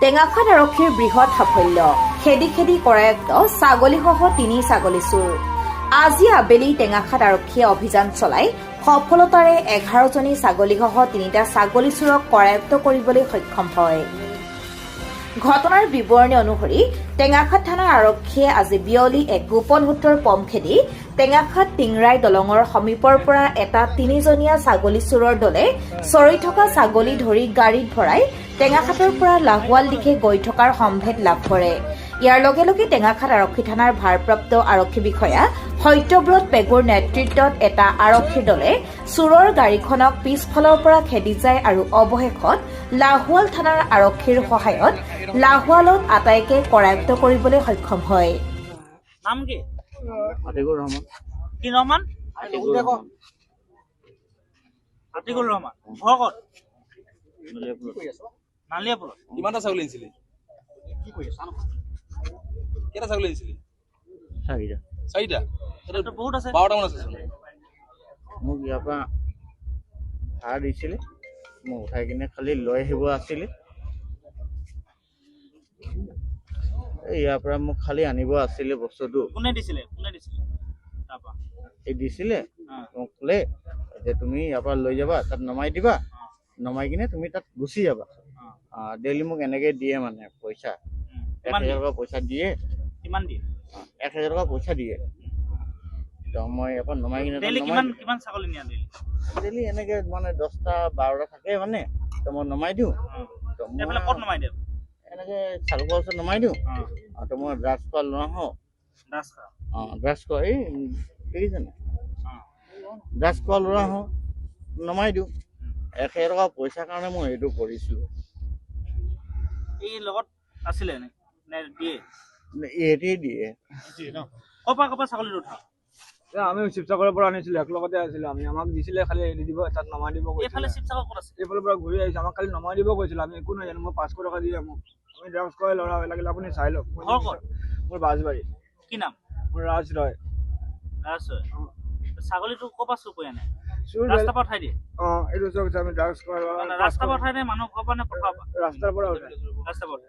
টেঙাখাত আৰক্ষীৰ বৃহৎ সাফল্য খেদি খেদি কৰায়ত্ব ছাগলীসহ 3 ছাগলী চোৰ আজি আবেলি টেঙাখাত আৰক্ষীয়ে অভিযান চলাই সফলতাৰে 11জনী ছাগলীসহ 3টা ছাগলী চোৰক কৰায়ত্ব কৰিবলৈ সক্ষম হয়। ঘটনাৰ বিৱৰণী অনুসৰি টেঙাখাত থানাৰ আৰক্ষীয়ে আজি বিয়লি এক গোপন সূত্ৰৰ পম খেদি টেঙাখাত টিংৰাই দলঙৰ সমীপৰ পৰা এটা 3জনীয়া ছাগলী চোৰৰ দলে চৰি থকা ছাগলী ধৰি গাড়ীত ভৰাই টেঙাখাতৰ পৰা লাহোৱাল দিশে গৈ থকাৰ সম্ভেদ লাভ কৰে। ইয়াৰ লগে লগে টেঙাখাত আৰক্ষী থানাৰ ভাৰপ্ৰাপ্ত আৰক্ষী বিষয়া সত্যব্ৰত পেগুৰ নেতৃত্বত এটা আৰক্ষীৰ দলে চোৰৰ গাড়ীখনক পিছফালৰ পৰা খেদি যায় আৰু অৱশেষত লাহোৱাল থানাৰ আৰক্ষীৰ সহায়ত লাহোৱালত আটাইকে কৰায়ত্ব কৰিবলৈ সক্ষম হয়। নাম কি? আতিকুৰ ৰহমান। কি ৰহমান? আতিকুৰ ৰহমান। আতিকুৰ ৰহমান। ঘৰ ক'ত? নালিয়াপুৰ। নালিয়াপুৰত। কিমানটা ছাগলী আনিছিলে? কি কৰি আছা? কেইটা ছাগলী আনিছিলে? চাৰিটা। চাৰিটা? এইটো বহুত আছে। 12টা মান আছে চোন। মোক ইয়াৰ পৰা ভাড়া দিছিলে, মোক উঠাই কিনে খালি লৈ আহিব আছিলে। ইয়াৰ পৰা মোক খালি আনিব আছিলে বস্তুটো। কোনে দিছিলে? তাৰপৰা এই দিছিলে মোক ক'লে যে তুমি ইয়াৰ পৰা লৈ যাবা, তাত নমাই দিবা, নমাই কিনে তুমি তাত গুচি যাবা। ডেইলি মোক এনেকে দিয়ে মানে পইচা 1000 টকা পইচা দিয়ে। কিমান দিয়ে? 1000 টকা পইচা দিয়ে। তো মই ইয়াৰ পৰা নমাই কিনে ডেইলি কিমান ছাগলী নিয়া ডেইলি? ডেইলি এনেকে মানে 10টা 12টা থাকে মানে, তো মই নমাই দিওঁ। তো এইফালে ক'ত নমাই দিয়ে? এনেকে চালকৰ ওচৰত নমাই দিওঁ। তো মই ড্ৰাগছ কৰা লোৱা হওঁ। ড্ৰাগছ কৰা এই দেখিছে নাই, ড্ৰাগছ কৰা লোৱা হওঁ, নমাই দিওঁ। 1000 টকা পইচাৰ কাৰণে মই এইটো কৰিছোঁ। এই লগত আছিলে নে দিয়ে? এহেঁতি দিয়ে। ক'ৰ ছাগলীটো উঠা? আমি শিৱসাগৰৰ পৰা আনিছিলো, একলগতে আছিলো আমি। আমাক দিছিলে খালি এৰি দিব, তাত নমাই দিব কৈছিলে। এইফালে শিৱসাগৰ ক'ত আছে? এইফালৰ পৰা ঘূৰি আহিছে, আমাক খালি নমাই দিব কৈছিলে। আমি একো নাজানো। মই 500 টকা দিয়ে মোক আমি ড্ৰাগছ কৰে ল'ৰা লাগিলে আপুনি চাই লওক। ঘৰ ক'ত? মোৰ বাজবাৰী। কি নাম? মোৰ ৰাজ ৰয়। ছাগলীটো ক'ৰ পৰা চুৰ কৰি আনে? চোৰ ৰাস্তাৰ পৰা উঠাই দিয়ে? এইটো চব আমি ড্ৰাগছ কৰে ৰাস্তাৰ পৰা উঠাই দিয়ে মানুহ ঘৰৰ পৰা নে পথাৰৰ পৰা? ৰাস্তাৰ পৰা উঠাই। ৰাস্তাৰ পৰা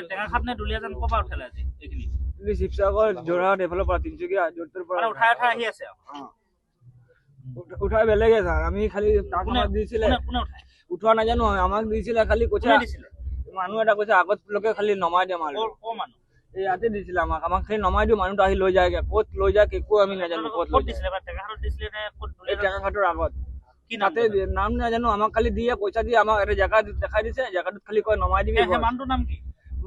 টেঙাখাত নে দুলীয়াজান ক'ৰ পৰা উঠালে আজি এইখিনি? শিৱসাগৰ, যোৰহাট এইফালৰ পৰা, তিনিচুকীয়া য'ৰ পৰা উঠাই আহি আছে। উঠাই বেলেগে ছাৰ। আমি খালি তাক আমাক দিছিলে। কোনে উঠাই? উঠোৱা নাজানো, আমাক দিছিলে খালি কৈছে। মানুহ এটা কৈছে আগত লোকে খালি নমাই দিয়ে মানুহ। ক'ৰ মানুহ? ইয়াতে দিছিলে আমাক খালি নমাই দিওঁ, মানুহটো আহি লৈ যায়গে। ক'ত লৈ যায় একো আমি নাজানো। ক'ত দিছিলে? টেঙাখাতত দিছিলে নে ক'ত? টেঙাখাতৰ আগত। কি নাম? তাতে নাম নাজানো। আমাক খালি দিয়ে, পইচা দিয়ে, আমাক এটা জেগা দেখাই দিছে। জেগাটোত খালি কয় নমাই দিবি। মানুহটোৰ নাম কি?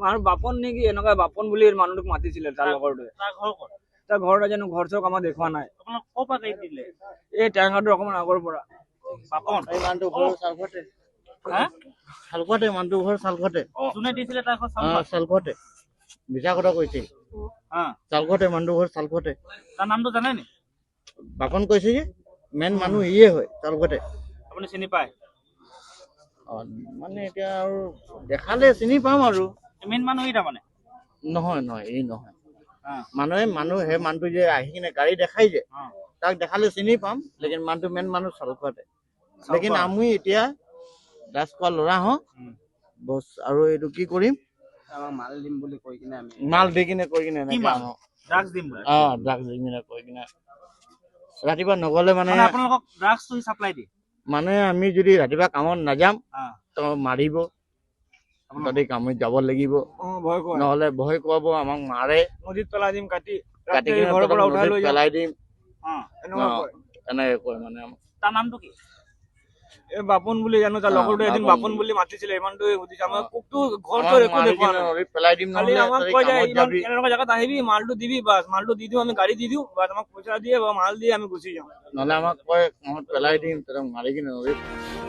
মানুহ বাপন নেকি, এনেকুৱা বাপন বুলি মানুহটোক মাতিছিলে তাৰ লগৰটোৱে। তাৰ ঘৰ ক'ত? তাৰ ঘৰ নাজানো, ঘৰ চক আমাক দেখুওৱা নাই। আপোনাক ক'ৰ পৰা গাড়ী দিলে? এই টেঙাখাতৰ অকমান আগৰ পৰা। বাপন? এই মানুহটো ঘৰ চালখতে। চালখতে মানুহটো ঘৰ চালখতে। যোনে দিছিলে তাৰ ঘৰ চালখতে। মিছা কথা কৈছে। চালখতে মানুহটো ঘৰ চালখতে। তাৰ নামটো জানে নি? বাপন কৈছে যে মেইন মানুহ ইয়ে হয় চালখতে। আপুনি চিনি পায়? মানে এতিয়া আৰু দেখালে চিনি পাম আৰু। মেইন মানুহ ই তাৰমানে? নহয় এই নহয়। মানুহ সেই মানুহটো যে আহি কিনে গাড়ী দেখাই যে তাক দেখালে চিনি পাম। লেকিন মানুহটো মেইন মানুহ চালখতে। লেকিন আমি এতিয়া ড্ৰাগছ কৰা ল'ৰা হওঁ বছ। আৰু এইটো কি কৰিম, মাল দিম বুলি কৈ কিনে আমি মাল দি কিনে কৈ কিনে এনেকে আনো। ড্ৰাগছ দিম বুলি? ড্ৰাগছ দি কিনে কৈ কিনে ৰাতিপুৱা নগলে মানে আপোনালোকক ড্ৰাগছটো চাপ্লাই দিয়ে? মানে আমি যদি ৰাতিপুৱা কামত নাযাম তো মাৰিব, যদি কামত যাব লাগিব। নহলে ভয় খুৱাব, আমাক মাৰে। নদীত পেলাই দিম, কাটি কিনে ঘৰৰ পৰা উঠাই লৈ পেলাই দিম, এনেকুৱা কয় মানে। তাৰ নামটো কি? এই বাপন বুলি জানো। তাৰ লগৰটো এদিন বাপন বুলি মাতিছিলে। ইমানটোৱে সুধিছে আমাক। কোকটো ঘৰটো একো দেখুওৱা নাই। পেলাই দিম, খালি আমাক কৈ যায় এনেকুৱা জেগাত আহিবি, মালটো দিবি, বাছ মালটো দি দিওঁ, আমি গাড়ী দি দিওঁ, বাছ আমাক পইচা দিয়ে বা মাল দিয়ে আমি গুচি যাওঁ। নহলে আমাক কয় পেলাই দিম, মাৰি কিনে নদীত।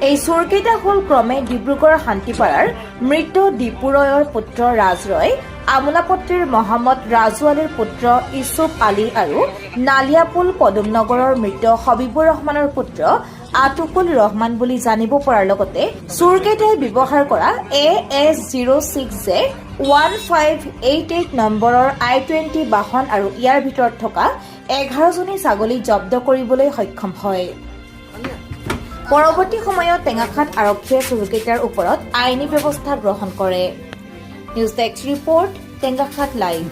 এই চোৰকেইটা হ'ল ক্ৰমে ডিব্ৰুগড় শান্তিপাৰাৰ মৃত দীপু ৰয়ৰ পুত্ৰ ৰাজ ৰয়, আমোলাপট্টিৰ মহম্মদ ৰাজু আলীৰ পুত্ৰ ইছুফ আলী আৰু নালিয়াপুল পদুমনগৰৰ মৃত হবিবুৰ ৰহমানৰ পুত্ৰ আতুকুল ৰহমান বুলি জানিব পৰাৰ লগতে চোৰকেইটাই ব্যৱহাৰ কৰা AS06J1588 নম্বৰৰ I-20 বাহন আৰু ইয়াৰ ভিতৰত থকা 11জনী ছাগলী জব্দ কৰিবলৈ সক্ষম হয়। পৰৱৰ্তী সময়ত টেঙাখাত আৰক্ষীয়ে চোৰকেইটাৰ ওপৰত আইনী ব্যৱস্থা গ্ৰহণ কৰে। News desk report Tengakhat live.